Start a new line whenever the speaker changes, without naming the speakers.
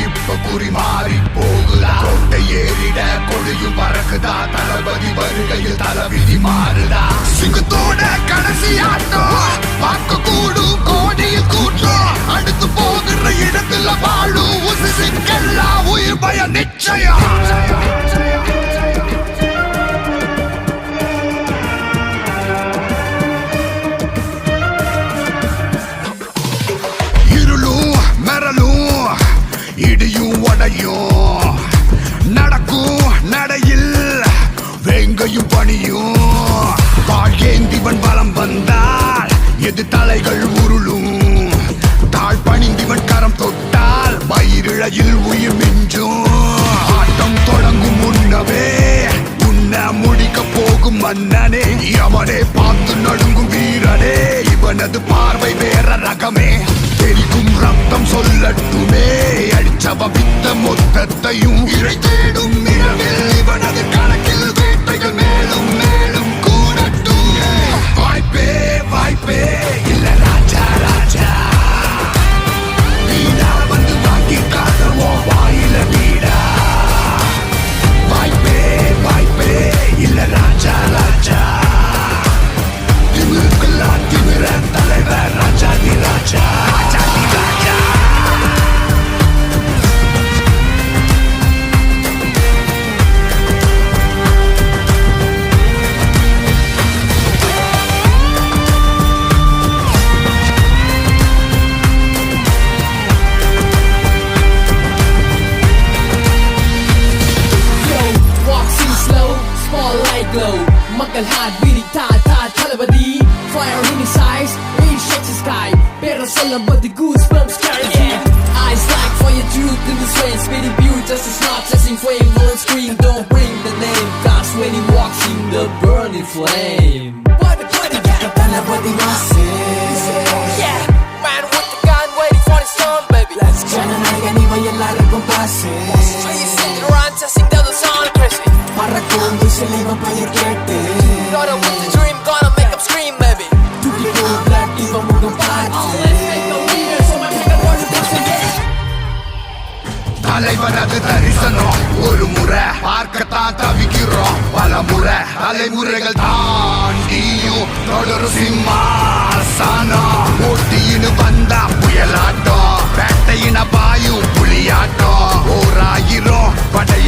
இப்ப குறி மாறி போகுதா கோட்டை ஏறிட கொடியும் பறக்குதா தளபதி வருகையில் தளவிதி மாறுதா சிங்கத்தோட கடைசி ஆட்டம் பார்க்க கூடும் கோடியில் கூட்டம் அடுத்து போகிற இடத்துல வாழும் உசிக்கெல்லாம் உயிர் பய நிச்சயம் இடியும் உடையும் நடக்கும் நடையில் வேங்கையும் பணியும் வாழ்கேந்திவன் பலம் வந்தால் எது தலைகள் உருளும் தாழ் பணிந்திவன் கரம் தொட்டால் வயிறிழையில் உயிர் மிஞ்சும் ஆட்டம் தொடங்கும் முன்னவே உன்ன முடிக்க போகும் மன்னனே அவனே பார்த்து நடுங்கும் வீரனே இவனது பார்வை வேற ரகமே தெரிக்கும் ரத்தம் சொல்லட்டுமே அடிச்சவ வித்த மொத்தத்தையும் இறை தேடும் இரவில் இவனது கணக்கில் வேட்டைகள் மேலும் மேலும் கூடட்டும் வாய்ப்பே வாய்ப்பே இல்ல ராஜா ராஜா வீடா வந்து வாங்கி காதவோ வாயில வீடா வாய்ப்பே வாய்ப்பே இல்ல ராஜா ராஜா திமிருக்கெல்லாம் திமிர தலைவர் ராஜாதி ராஜா
Magal hard beating ta talabadi fire in his eyes he shakes the sky better solemn but the goosebumps carry yeah eyes like fire truth in the same spitting beauty just a snot chasing flame won't scream don't bring the name cause when he walks in the burning flame but yeah talabadi masses yeah man with the gun waiting for his turn baby let's jana nagani vayallarukum passe you sitting around chasing the sound crazy parakondu seliva payar kette gotta with the dream gonna make them scream baby tuki go black diva mugam paathu let's make a leader so my nigga want to pass again
தலைவனது தரிசனம் ஒரு முறை பார்க்கத்தான் தவிக்கிறோம் பல முறை தலைமுறைகள் தாண்டியும் தொடரும் சிம்மாசனம் போட்டின்னு வந்தா புயலாட்டம் பேட்டையின பாயும் புலியாட்டம் ஓராயிரம் படை